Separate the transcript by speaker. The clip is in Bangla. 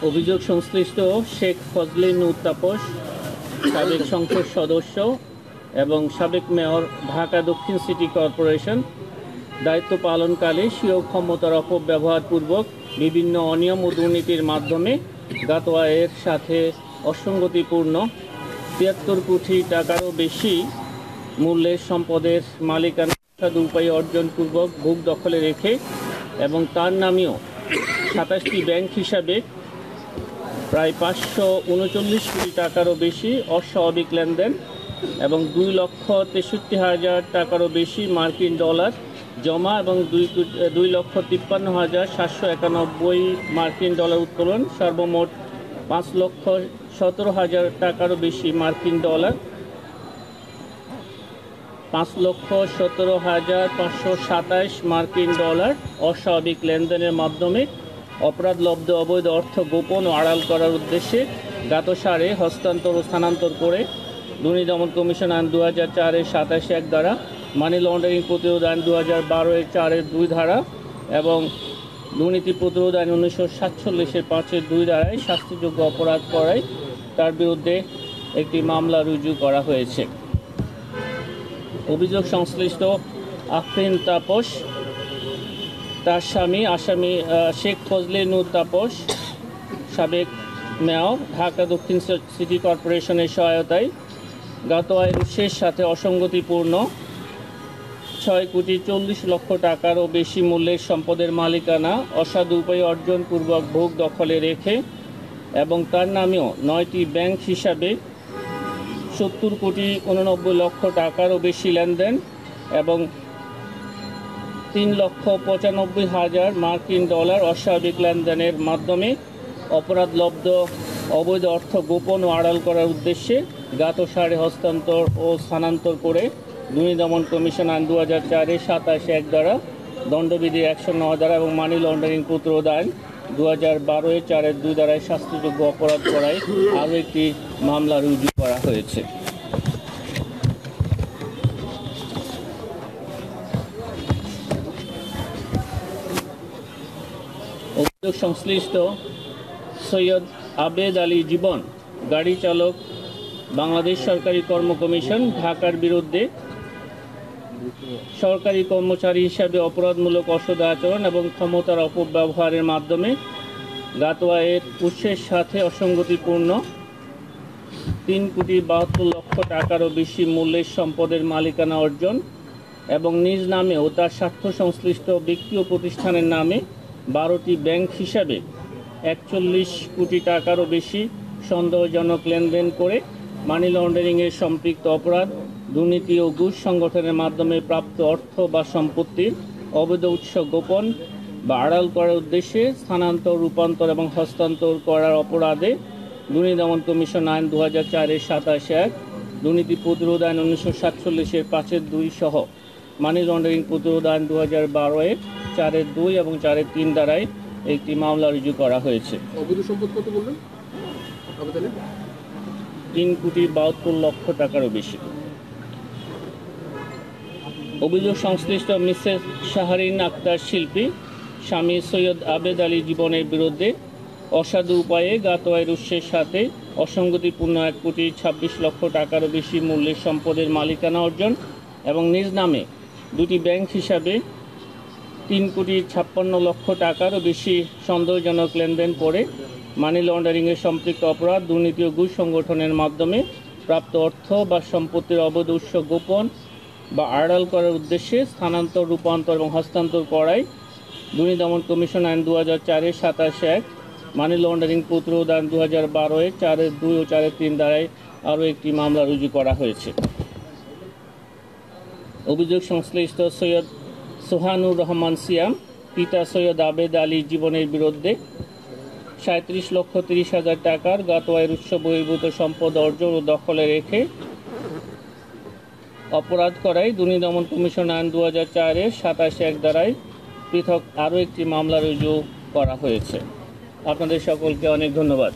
Speaker 1: অভিযোগ সংশ্লিষ্ট শেখ ফজলে নূর তাপস, সাবেক সংসদ সদস্য এবং সাবেক মেয়র, ঢাকা দক্ষিণ সিটি কর্পোরেশন, দায়িত্ব পালনকালে স্বীয় ক্ষমতার অপব্যবহারপূর্বক বিভিন্ন অনিয়ম ও দুর্নীতির মাধ্যমে জ্ঞাত আয়ের সাথে অসঙ্গতিপূর্ণ ৭৩ কোটি টাকারও বেশি মূল্যের সম্পদের মালিকানা দুরূপায়ী অর্জনপূর্বক ভোগ দখলে রেখে এবং তার নামেও ২৭টি ব্যাংক হিসাবে প্রায় ৫৩৯ কোটি টাকারও বেশি অস্বাভাবিক লেনদেন এবং ২,৬৩,০০০ টাকারও বেশি মার্কিন ডলার জমা এবং ২,৫৩,৭৯১ মার্কিন ডলার উত্তোলন, সর্বমোট ৫,১৭,০০০ টাকারও বেশি মার্কিন ডলার, ৫,১৭,৫২৭ মার্কিন ডলার অস্বাভাবিক লেনদেনের মাধ্যমে অপরাধলব্ধ অবৈধ অর্থ গোপন ও আড়াল করার উদ্দেশ্যে জ্ঞাতসারে হস্তান্তর ও স্থানান্তর করে দুর্নীতি দমন কমিশন আইন ২০০৪-এর ২৭(১) ধারা, মানি লন্ডারিং প্রতিরোধ আইন ২০১২-এর ৪-২ ধারা এবং দুর্নীতি প্রতিরোধ আইন ১৯৪৭-এর ৫-২ ধারায় শাস্তিযোগ্য অপরাধ করায় তার বিরুদ্ধে একটি মামলা রুজু করা হয়েছে। অভিযোগ সংশ্লিষ্ট আফরিন তাপস, তার স্বামী আসামি শেখ ফজলে নূর তাপস, সাবেক মেয়র, ঢাকা দক্ষিণ সিটি কর্পোরেশনের সহায়তায় জ্ঞাত আয়ের উৎসের সাথে অসঙ্গতিপূর্ণ ৬,৪০,০০,০০০ টাকারও বেশি মূল্যের সম্পদের মালিকানা অসাধু উপায়ে অর্জনপূর্বক ভোগ দখলে রেখে এবং তার নামেও ৯টি ব্যাংক হিসাবে ৭০,৮৯,০০,০০০ টাকারও বেশি লেনদেন এবং ৩,৯৫,০০০ মার্কিন ডলার অস্বাভাবিক লেনদেনের মাধ্যমে অপরাধলব্ধ অবৈধ অর্থ গোপন ও আড়াল করার উদ্দেশ্যে জ্ঞাতসারে হস্তান্তর ও স্থানান্তর করে দুর্নীতি দমন কমিশন আইন ২০০৪-এর ২৭(১) দ্বারা, দণ্ডবিধি ১০৯ ধারা এবং মানি লন্ডারিং প্রতিরোধ আইন ২০১২-এর ৪-২ ধারায় শাস্তিযোগ্য অপরাধ করায় আরও একটি মামলা রুজু করা হয়েছে। অভিযোগ সংশ্লিষ্ট সৈয়দ আবেদ আলী জীবন, গাড়ি চালক, বাংলাদেশ সরকারি কর্ম কমিশন, ঢাকার বিরুদ্ধে সরকারি কর্মচারী হিসাবে অপরাধমূলক অসৎ আচরণ এবং ক্ষমতার অপব্যবহারের মাধ্যমে জ্ঞাত আয়ের উৎসের সাথে অসঙ্গতিপূর্ণ ৩,৭২,০০,০০০ টাকারও বেশি মূল্যের সম্পদের মালিকানা অর্জন এবং নিজ নামে ও তার স্বার্থ সংশ্লিষ্ট ব্যক্তি ও প্রতিষ্ঠানের নামে ১২টি ব্যাংক হিসাবে ৪১ কোটি টাকারও বেশি সন্দেহজনক লেনদেন করে মানি লন্ডারিংয়ের সম্পৃক্ত অপরাধ, দুর্নীতি ও ঘুষ সংগঠনের মাধ্যমে প্রাপ্ত অর্থ বা সম্পত্তির অবৈধ উৎস গোপন বা আড়াল করার উদ্দেশ্যে স্থানান্তর, রূপান্তর এবং হস্তান্তর করার অপরাধে দুর্নীতি দমন কমিশন আইন ২০০৪-এর ২৭(১), দুর্নীতি প্রতিরোধ আইন ১৯৪৭-এর ৫-২ সহ মানি লন্ডারিং প্রতিরোধ আইন ২০১২-এর ৪-২ এবং ৪-৩ ধারায় একটি মামলা রুজু করা হয়েছে।
Speaker 2: অবৈধ সম্পদ কত বললেন?
Speaker 1: ৩,৭২,০০,০০০ টাকারও বেশি। অভিযোগ সংশ্লিষ্ট মিসেস শাহরিন আক্তার শিল্পী, স্বামী সৈয়দ আবেদ আলী জীবনের বিরুদ্ধে অসাধু উপায়ে জ্ঞাত আয়ের উৎসের সাথে অসঙ্গতিপূর্ণ ১,২৬,০০,০০০ টাকারও বেশি মূল্যের সম্পদের মালিকানা অর্জন এবং নিজ নামে দুটি ব্যাংক হিসাবে ৩,৫৬,০০,০০০ টাকারও বেশি সন্দেহজনক লেনদেন করে মানি লন্ডারিংয়ের সম্পৃক্ত অপরাধ, দুর্নীতি ও ঘুষ সংগঠনের মাধ্যমে প্রাপ্ত অর্থ বা সম্পত্তির অবৈধ উৎস গোপন বা আড়াল করার উদ্দেশ্যে স্থানান্তর, রূপান্তর এবং হস্তান্তর করায় দুর্নীতি দমন কমিশন আইন ২০০৪-এর ২৭(১), মানি লন্ডারিং প্রতিরোধ আইন ২০১২-এর ৪-২ ও ৪-৩ ধারায় আরও একটি মামলা রুজু করা হয়েছে। অভিযোগ সংশ্লিষ্ট সৈয়দ সোহানুর রহমান সিয়াম, পিতা সৈয়দ আবেদ আলী জীবনের বিরুদ্ধে ৩৭,৩০,০০০ টাকার জ্ঞাত আয়ের উৎস বহির্ভূত সম্পদ অর্জন ও দখলে রেখে অপরাধ করায় দুর্নীতি দমন কমিশন আইন ২০০৪-এর ২৭(১) ধারায় পৃথক আরও একটি মামলা রুজু করা হয়েছে। আপনাদের সকলকে অনেক ধন্যবাদ।